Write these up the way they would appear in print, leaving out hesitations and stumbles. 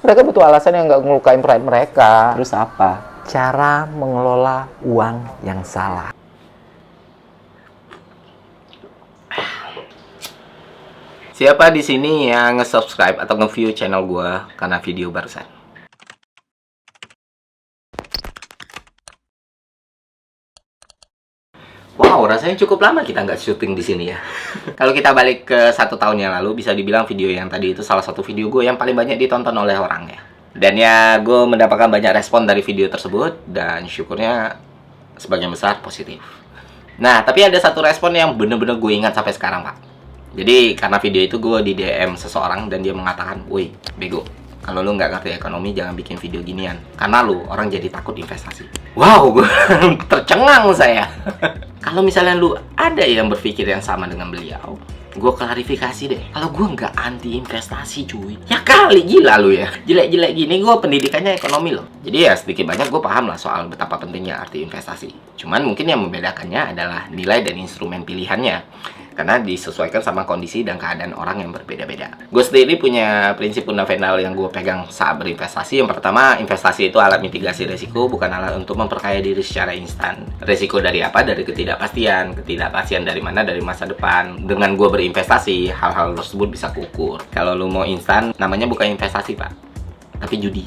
Mereka butuh alasan yang nggak ngelukain pride mereka. Terus apa? Cara mengelola uang yang salah. Siapa di sini yang nge-subscribe atau nge-view channel gua karena video barusan? Wow, rasanya cukup lama kita nggak syuting di sini ya. Kalau kita balik ke 1 tahun yang lalu, bisa dibilang video yang tadi itu salah satu video gue yang paling banyak ditonton oleh orang ya. Dan ya, gue mendapatkan banyak respon dari video tersebut, dan syukurnya sebagian besar positif. Nah, tapi ada satu respon yang bener-bener gue ingat sampai sekarang, Pak. Jadi, karena video itu gue di DM seseorang, dan dia mengatakan, "Woi, bego, kalau lu nggak ngerti ekonomi, jangan bikin video ginian. Karena lu, orang jadi takut investasi." Wow, gue tercengang saya. Kalau misalnya lu ada yang berpikir yang sama dengan beliau, gue klarifikasi deh. Kalau gue nggak anti investasi, cuy. Ya kali, gila lu ya. Jelek-jelek gini, gue pendidikannya ekonomi loh. Jadi ya sedikit banyak gue paham lah soal betapa pentingnya arti investasi. Cuman mungkin yang membedakannya adalah nilai dan instrumen pilihannya. Karena disesuaikan sama kondisi dan keadaan orang yang berbeda-beda. Gue sendiri punya prinsip fundamental yang gue pegang saat berinvestasi. Yang pertama, investasi itu alat mitigasi risiko, bukan alat untuk memperkaya diri secara instan. Risiko dari apa? Dari ketidakpastian. Ketidakpastian dari mana? Dari masa depan. Dengan gue berinvestasi, hal-hal tersebut bisa kukur. Kalau lu mau instan, namanya bukan investasi, Pak, tapi judi.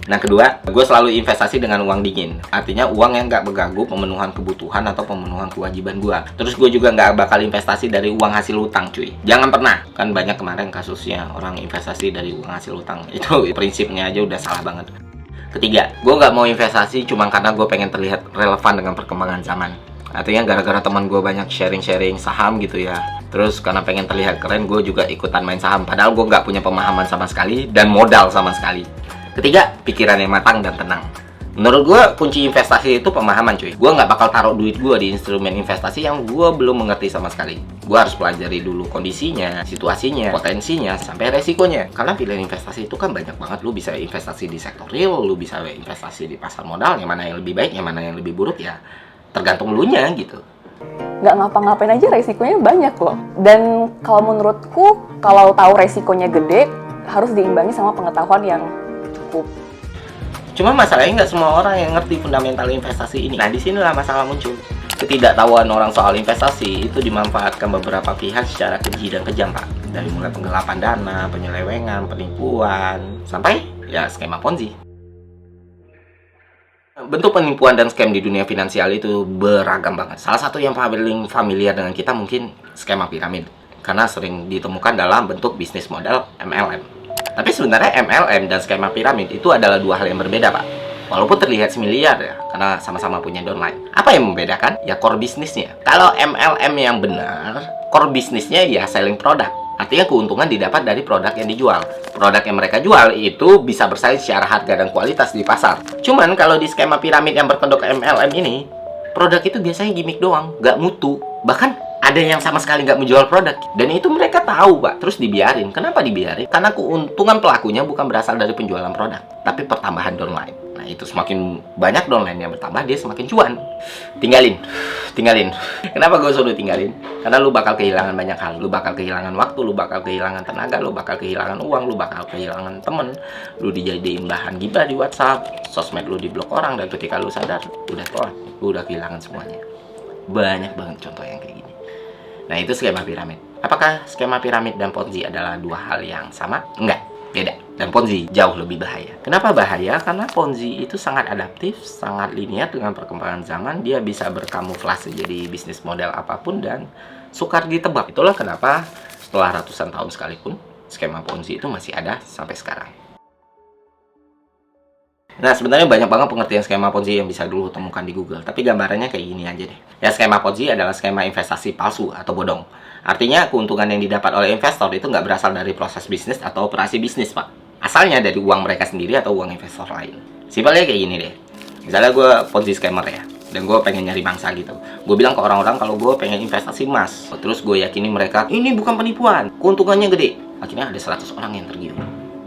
Nah, kedua, gue selalu investasi dengan uang dingin. Artinya uang yang nggak mengganggu pemenuhan kebutuhan atau pemenuhan kewajiban gue. Terus gue juga nggak bakal investasi dari uang hasil hutang, cuy. Jangan pernah. Kan banyak kemarin kasusnya orang investasi dari uang hasil hutang. Itu prinsipnya aja udah salah banget. Ketiga, gue nggak mau investasi cuma karena gue pengen terlihat relevan dengan perkembangan zaman. Artinya gara-gara teman gue banyak sharing-sharing saham gitu ya. Terus karena pengen terlihat keren, gue juga ikutan main saham. Padahal gue nggak punya pemahaman sama sekali dan modal sama sekali. Ketiga, pikiran yang matang dan tenang. Menurut gue, kunci investasi itu pemahaman, cuy. Gue nggak bakal taruh duit gue di instrumen investasi yang gue belum mengerti sama sekali. Gue harus pelajari dulu kondisinya, situasinya, potensinya, sampai resikonya. Karena pilihan investasi itu kan banyak banget. Lu bisa investasi di sektor real, lu bisa investasi di pasar modal. Yang mana yang lebih baik, yang mana yang lebih buruk ya tergantung lu nya gitu. Nggak ngapa-ngapain aja resikonya banyak loh. Dan kalau menurutku, kalau tahu resikonya gede, harus diimbangi sama pengetahuan yang cukup. Cuma masalahnya nggak semua orang yang ngerti fundamental investasi ini. Nah, disinilah masalah muncul. Ketidaktahuan orang soal investasi itu dimanfaatkan beberapa pihak secara keji dan kejam, Pak. Dari mulai penggelapan dana, penyelewengan, penipuan, sampai ya skema Ponzi. Bentuk penipuan dan scam di dunia finansial itu beragam banget. Salah satu yang paling familiar dengan kita mungkin skema piramid. Karena sering ditemukan dalam bentuk bisnis model MLM. Tapi sebenarnya MLM dan skema piramid itu adalah dua hal yang berbeda, Pak. Walaupun terlihat semiliar ya, karena sama-sama punya downline. Apa yang membedakan? Ya core bisnisnya. Kalau MLM yang benar, core bisnisnya ya selling product. Artinya keuntungan didapat dari produk yang dijual. Produk yang mereka jual itu bisa bersaing secara harga dan kualitas di pasar. Cuman kalau di skema piramid yang berkedok MLM ini, produk itu biasanya gimmick doang, nggak mutu. Bahkan ada yang sama sekali nggak menjual produk. Dan itu mereka tahu, Pak. Terus dibiarin. Kenapa dibiarin? Karena keuntungan pelakunya bukan berasal dari penjualan produk, tapi pertambahan downline. Nah, itu semakin banyak downline yang bertambah, dia semakin cuan. Tinggalin. Kenapa gue suruh tinggalin? Karena lu bakal kehilangan banyak hal. Lu bakal kehilangan waktu, lu bakal kehilangan tenaga, lu bakal kehilangan uang, lu bakal kehilangan temen. Lu dijadiin bahan gibah di WhatsApp, sosmed lu diblok orang, dan ketika lu sadar, udah telat. Lu udah kehilangan semuanya. Banyak banget contoh yang kayak gini. Nah, itu skema piramid. Apakah skema piramid dan Ponzi adalah dua hal yang sama? Enggak, beda. Dan Ponzi jauh lebih bahaya. Kenapa bahaya? Karena Ponzi itu sangat adaptif, sangat linear dengan perkembangan zaman. Dia bisa berkamuflase jadi bisnis model apapun dan sukar ditebak. Itulah kenapa setelah ratusan tahun sekalipun, skema Ponzi itu masih ada sampai sekarang. Nah, sebenarnya banyak banget pengertian skema Ponzi yang bisa dulu temukan di Google. Tapi gambarannya kayak gini aja deh. Ya, skema Ponzi adalah skema investasi palsu atau bodong. Artinya, keuntungan yang didapat oleh investor itu nggak berasal dari proses bisnis atau operasi bisnis, Pak. Asalnya dari uang mereka sendiri atau uang investor lain. Simpelnya kayak gini deh. Misalnya gue Ponzi scammer ya, dan gue pengen nyari mangsa gitu. Gue bilang ke orang-orang kalau gue pengen investasi emas. Terus gue yakini mereka, ini bukan penipuan, keuntungannya gede. Akhirnya ada 100 orang yang tergiur.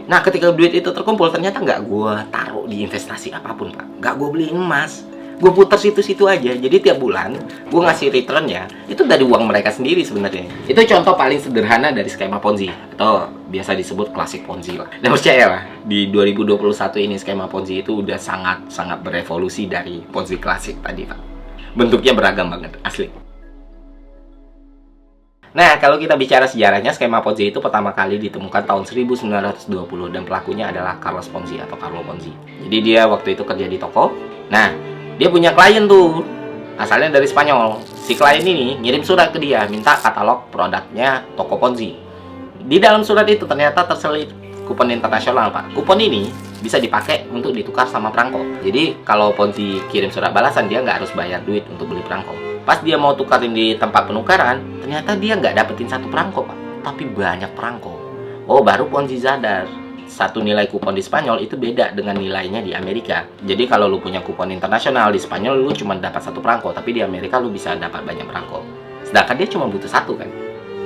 Nah, ketika duit itu terkumpul, ternyata nggak gue taruh di investasi apapun, Pak. Nggak gue beli emas, gue putar situ-situ aja. Jadi tiap bulan gue ngasih returnnya itu dari uang mereka sendiri sebenarnya. Itu contoh paling sederhana dari skema Ponzi, atau biasa disebut klasik Ponzi lah. Dan percayalah, di 2021 ini skema Ponzi itu udah sangat berevolusi dari Ponzi klasik tadi, Pak. Bentuknya beragam banget, asli. Nah, kalau kita bicara sejarahnya, skema Ponzi itu pertama kali ditemukan tahun 1920 dan pelakunya adalah Carlos Ponzi atau Carlo Ponzi. Jadi dia waktu itu kerja di toko. Nah, dia punya klien tuh, asalnya dari Spanyol. Si klien ini ngirim surat ke dia, minta katalog produknya toko Ponzi. Di dalam surat itu ternyata terselip kupon internasional, Pak. Kupon ini bisa dipakai untuk ditukar sama perangko. Jadi kalau Ponzi kirim surat balasan, dia nggak harus bayar duit untuk beli perangko. Pas dia mau tukarin di tempat penukaran, ternyata dia nggak dapetin satu perangko, Pak, tapi banyak perangko. Oh, baru Ponzi sadar. Satu nilai kupon di Spanyol itu beda dengan nilainya di Amerika. Jadi kalau lu punya kupon internasional di Spanyol, lu cuma dapat satu perangko, tapi di Amerika lu bisa dapat banyak perangko. Sedangkan dia cuma butuh satu kan.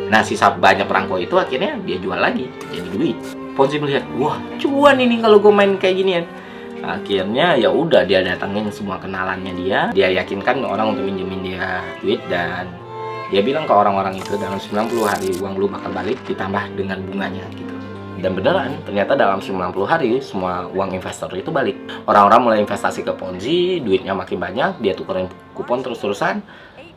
Nah, sisa banyak perangko itu akhirnya dia jual lagi, jadi duit. Ponzi melihat, wah, cuan ini kalau gue main kayak ginian. Akhirnya ya udah, dia datangin semua kenalannya dia yakinkan orang untuk minjemin dia duit, dan dia bilang ke orang-orang itu dalam 90 hari uang lu bakal balik ditambah dengan bunganya gitu. Dan beneran, ternyata dalam 90 hari semua uang investor itu balik. Orang-orang mulai investasi ke Ponzi, duitnya makin banyak, dia tukerin kupon terus-terusan,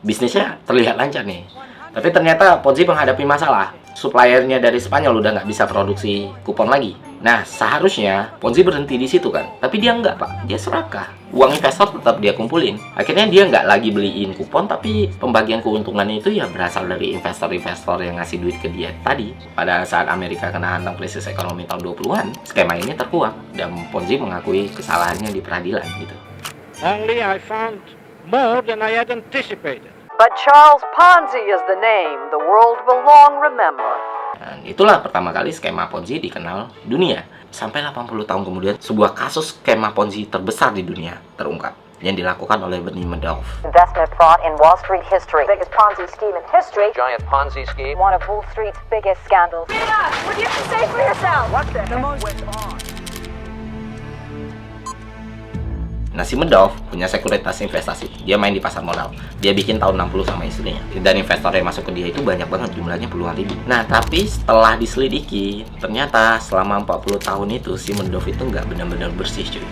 bisnisnya terlihat lancar nih. Tapi ternyata Ponzi menghadapi masalah. Suppliernya dari Spanyol udah nggak bisa produksi kupon lagi. Nah, seharusnya Ponzi berhenti di situ kan. Tapi dia nggak, Pak. Dia serakah. Uang investor tetap dia kumpulin. Akhirnya dia nggak lagi beliin kupon, tapi pembagian keuntungannya itu ya berasal dari investor-investor yang ngasih duit ke dia tadi. Pada saat Amerika kena hantam krisis ekonomi tahun 20-an, skema ini terkuak. Dan Ponzi mengakui kesalahannya di peradilan gitu. Only I found more than I had anticipated. But Charles Ponzi is the name the world will long remember. Dan itulah pertama kali skema Ponzi dikenal dunia. Sampai 80 tahun kemudian, sebuah kasus skema Ponzi terbesar di dunia terungkap yang dilakukan oleh Bernie Madoff. Investment fraud in Wall Street history. Biggest Ponzi scheme in history. Giant Ponzi scheme. One of Wall Street's biggest scandals. What do you have to say for yourself? What the heck went on? Nah, si Madoff punya sekuritas investasi. Dia main di pasar modal. Dia bikin tahun 60 sama istrinya. Dan investor yang masuk ke dia itu banyak banget, jumlahnya puluhan ribu. Nah, tapi setelah diselidiki, ternyata selama 40 tahun itu si Madoff itu nggak benar-benar bersih, cuy.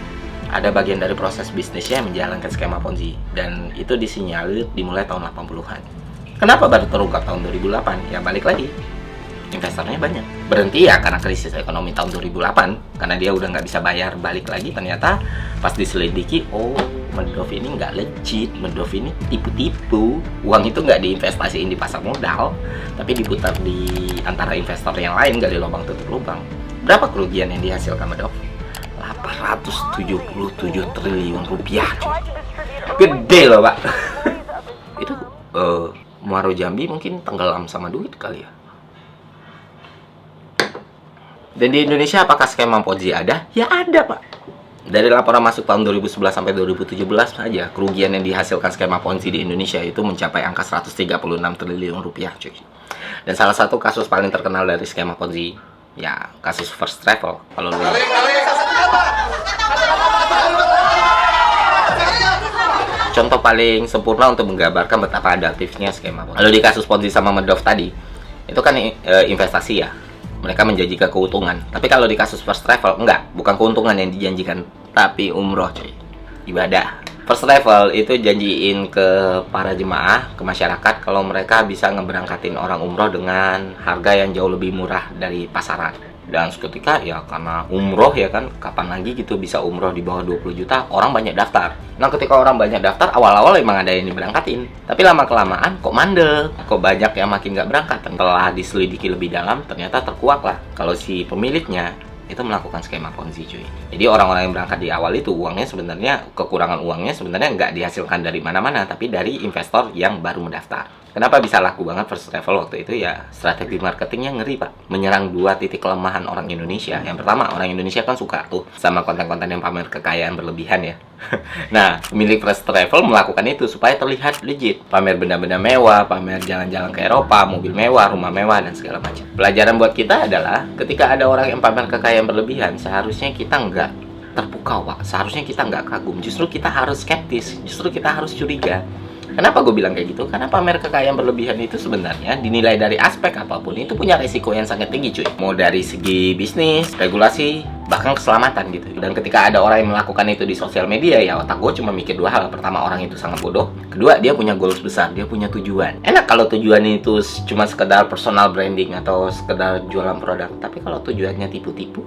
Ada bagian dari proses bisnisnya yang menjalankan skema Ponzi. Dan itu disinyalir dimulai tahun 80-an. Kenapa baru terungkap tahun 2008? Ya balik lagi, investornya banyak. Berhenti ya karena krisis ekonomi tahun 2008, karena dia udah nggak bisa bayar balik lagi. Ternyata pas diselidiki, oh, Madoff ini nggak legit, Madoff ini tipu-tipu. Uang itu nggak diinvestasiin di pasar modal, tapi diputar di antara investor yang lain, gali lubang tutup lubang. Berapa kerugian yang dihasilkan Madoff? 877 triliun rupiah, cuy. Gede loh, Pak. Itu Muaro Jambi mungkin tenggelam sama duit kali ya. Dan di Indonesia apakah skema Ponzi ada? Ya ada, Pak. Dari laporan masuk tahun 2011 sampai 2017 saja, kerugian yang dihasilkan skema Ponzi di Indonesia itu mencapai angka 136 triliun rupiah, cuy. Dan salah satu kasus paling terkenal dari skema Ponzi, ya kasus First Travel. Kalau lu contoh paling sempurna untuk menggambarkan betapa adaptifnya skema Ponzi. Lalu di kasus Ponzi sama Madoff tadi, itu kan investasi ya. Mereka menjanjikan keuntungan. Tapi kalau di kasus First Travel, enggak. Bukan keuntungan yang dijanjikan, tapi umroh, cuy. Ibadah. First Travel itu janjiin ke para jemaah, ke masyarakat, kalau mereka bisa ngeberangkatin orang umroh dengan harga yang jauh lebih murah dari pasaran. Dan seketika ya karena umroh ya kan, kapan lagi gitu bisa umroh di bawah 20 juta, orang banyak daftar. Nah ketika orang banyak daftar, awal-awal emang ada yang diberangkatin. Tapi lama-kelamaan kok mandek, kok banyak yang makin nggak berangkat. Setelah diselidiki lebih dalam, ternyata terkuak lah kalau si pemiliknya itu melakukan skema Ponzi, cuy. Jadi orang-orang yang berangkat di awal itu uangnya sebenarnya, kekurangan uangnya sebenarnya nggak dihasilkan dari mana-mana, tapi dari investor yang baru mendaftar. Kenapa bisa laku banget First Travel waktu itu? Ya strategi marketingnya ngeri, Pak. Menyerang dua titik kelemahan orang Indonesia. Yang pertama, orang Indonesia kan suka tuh sama konten-konten yang pamer kekayaan berlebihan ya. Nah, pemilik First Travel melakukan itu supaya terlihat legit. Pamer benda-benda mewah, pamer jalan-jalan ke Eropa, mobil mewah, rumah mewah, dan segala macam. Pelajaran buat kita adalah ketika ada orang yang pamer kekayaan berlebihan, seharusnya kita nggak terpukau, Pak. Seharusnya kita nggak kagum, justru kita harus skeptis, justru kita harus curiga. Kenapa gue bilang kayak gitu? Karena pamer kekayaan berlebihan itu sebenarnya dinilai dari aspek apapun itu punya resiko yang sangat tinggi, cuy. Mau dari segi bisnis, regulasi, bahkan keselamatan gitu. Dan ketika ada orang yang melakukan itu di sosial media, ya otak gue cuma mikir dua hal. Pertama, orang itu sangat bodoh. Kedua, dia punya goals besar, dia punya tujuan. Enak kalau tujuannya itu cuma sekedar personal branding atau sekedar jualan produk. Tapi kalau tujuannya tipu-tipu,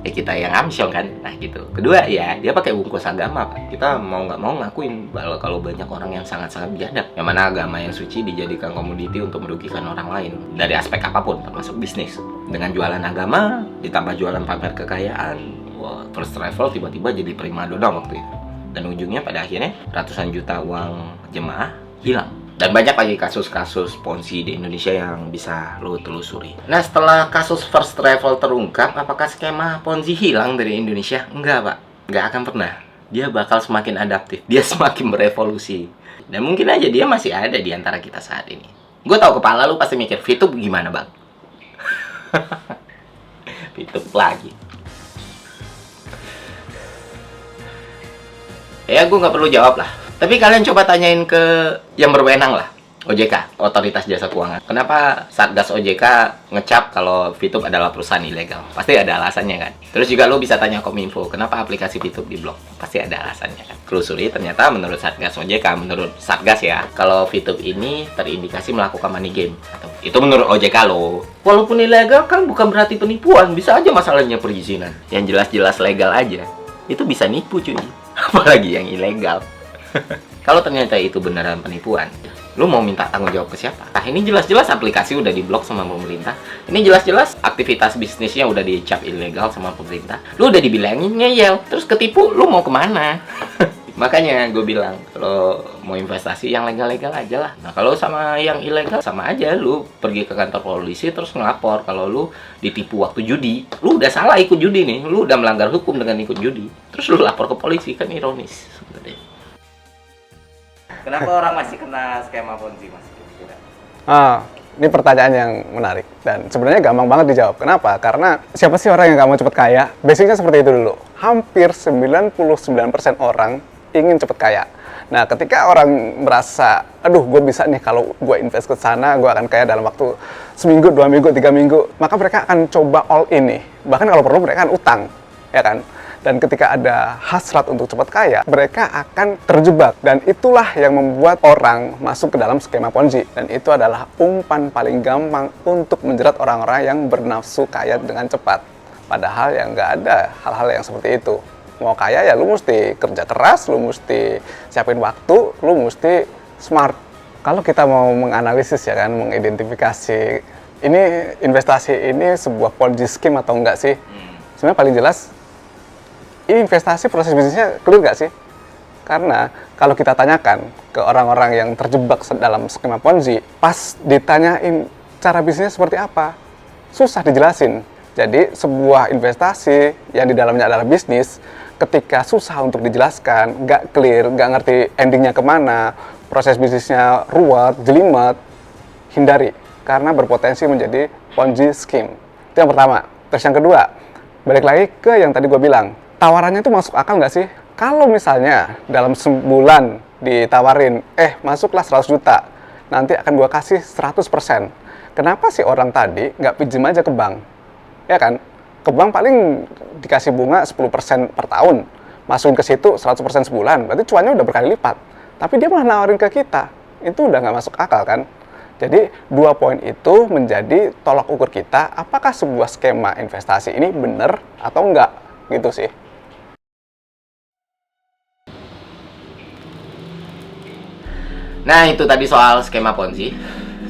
ya kita yang amsyong kan. Nah gitu. Kedua, ya dia pakai bungkus agama, Pak. Kita mau nggak mau ngakuin kalau banyak orang yang sangat-sangat biadab, yang mana agama yang suci dijadikan komoditi untuk merugikan orang lain dari aspek apapun, termasuk bisnis. Dengan jualan agama ditambah jualan pamer kekayaan, wah, First Travel tiba-tiba jadi primadona waktu itu. Dan ujungnya pada akhirnya ratusan juta uang jemaah hilang. Dan banyak lagi kasus-kasus Ponzi di Indonesia yang bisa lo telusuri. Nah, setelah kasus First Travel terungkap, apakah skema Ponzi hilang dari Indonesia? Enggak, Pak. Enggak akan pernah. Dia bakal semakin adaptif. Dia semakin berevolusi. Dan mungkin aja dia masih ada di antara kita saat ini. Gue tahu kepala lu pasti mikir, VTube gimana, Bang? VTube lagi. Ya, gue nggak perlu jawab lah. Tapi kalian coba tanyain ke yang berwenang lah, OJK, Otoritas Jasa Keuangan. Kenapa Satgas OJK ngecap kalau VTube adalah perusahaan ilegal? Pasti ada alasannya kan. Terus juga lo bisa tanya Kominfo, kenapa aplikasi VTube diblok? Pasti ada alasannya kan. Telusuri, ternyata menurut Satgas OJK, menurut Satgas ya, kalau VTube ini terindikasi melakukan money game. Itu menurut OJK lo. Walaupun ilegal kan bukan berarti penipuan, bisa aja masalahnya perizinan. Yang jelas-jelas legal aja, itu bisa nipu cuy. Apalagi yang ilegal. Kalau ternyata itu beneran penipuan, lu mau minta tanggung jawab ke siapa? Nah, ini jelas-jelas aplikasi udah diblok sama pemerintah. Ini jelas-jelas aktivitas bisnisnya udah dicap ilegal sama pemerintah. Lu udah dibilangin ngeyel, terus ketipu, lu mau kemana? Makanya gue bilang, kalau mau investasi yang legal-legal aja lah. Nah, kalau sama yang ilegal, sama aja. Lu pergi ke kantor polisi terus ngelapor kalau lu ditipu waktu judi. Lu udah salah ikut judi nih, lu udah melanggar hukum dengan ikut judi. Terus lu lapor ke polisi, kan ironis sebenarnya. Kenapa orang masih kena skema Ponzi, Mas? Ini pertanyaan yang menarik dan sebenarnya gampang banget dijawab. Kenapa? Karena siapa sih orang yang nggak mau cepat kaya? Basicnya seperti itu dulu. Hampir 99% orang ingin cepat kaya. Nah, ketika orang merasa, aduh, gue bisa nih kalau gue invest ke sana, gue akan kaya dalam waktu seminggu, 2 minggu, 3 minggu, maka mereka akan coba all in nih. Bahkan kalau perlu mereka akan utang, ya kan? Dan ketika ada hasrat untuk cepat kaya, mereka akan terjebak. Dan itulah yang membuat orang masuk ke dalam skema Ponzi. Dan itu adalah umpan paling gampang untuk menjerat orang-orang yang bernafsu kaya dengan cepat. Padahal yang nggak ada hal-hal yang seperti itu. Mau kaya ya lu mesti kerja keras, lu mesti siapin waktu, lu mesti smart. Kalau kita mau menganalisis ya kan, mengidentifikasi ini investasi ini sebuah Ponzi scheme atau enggak sih? Sebenarnya paling jelas, ini investasi proses bisnisnya clear nggak sih? Karena kalau kita tanyakan ke orang-orang yang terjebak dalam skema Ponzi, pas ditanyain cara bisnisnya seperti apa, susah dijelasin. Jadi sebuah investasi yang di dalamnya adalah bisnis, ketika susah untuk dijelaskan, nggak clear, nggak ngerti endingnya kemana, proses bisnisnya ruwet, jelimet, hindari. Karena berpotensi menjadi Ponzi scheme. Itu yang pertama. Terus yang kedua, balik lagi ke yang tadi gue bilang, tawarannya itu masuk akal nggak sih? Kalau misalnya dalam sebulan ditawarin, masuklah 100 juta, nanti akan gue kasih 100%. Kenapa sih orang tadi nggak pinjam aja ke bank? Ya kan? Ke bank paling dikasih bunga 10% per tahun, masukin ke situ 100% sebulan, berarti cuannya udah berkali lipat. Tapi dia malah nawarin ke kita, itu udah nggak masuk akal kan? Jadi 2 poin itu menjadi tolak ukur kita, apakah sebuah skema investasi ini benar atau enggak, gitu sih. Nah, itu tadi soal skema Ponzi.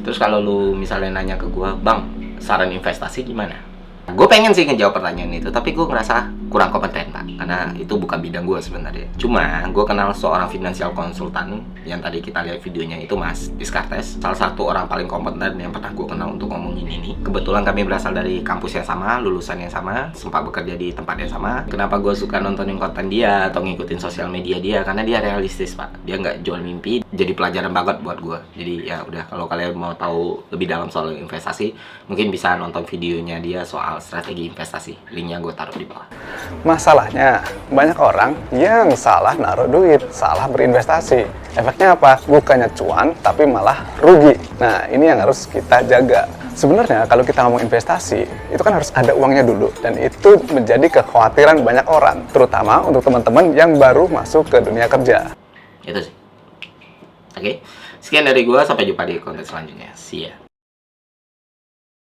Terus kalau lu misalnya nanya ke gua, Bang, saran investasi gimana? Gue pengen sih ngejawab pertanyaan itu, tapi gue ngerasa kurang kompeten, Pak. Karena itu bukan bidang gue sebenarnya. Cuma, gue kenal seorang financial konsultan yang tadi kita lihat videonya itu, Mas Descartes. Salah satu orang paling kompeten yang pernah gue kenal untuk ngomongin ini. Kebetulan kami berasal dari kampus yang sama, lulusan yang sama, sempat bekerja di tempat yang sama. Kenapa gue suka nontonin konten dia atau ngikutin sosial media dia? Karena dia realistis, Pak. Dia nggak jual mimpi, jadi pelajaran banget buat gue. Jadi ya udah, kalau kalian mau tahu lebih dalam soal investasi, mungkin bisa nonton videonya dia soal soal strategi investasi. Linknya gue taruh di bawah. Masalahnya, banyak orang yang salah naruh duit, salah berinvestasi. Efeknya apa? Bukannya cuan, tapi malah rugi. Nah, ini yang harus kita jaga. Sebenarnya kalau kita ngomong investasi, itu kan harus ada uangnya dulu. Dan itu menjadi kekhawatiran banyak orang, terutama untuk teman-teman yang baru masuk ke dunia kerja. Itu sih. Oke, sekian dari gue. Sampai jumpa di konten selanjutnya. See ya.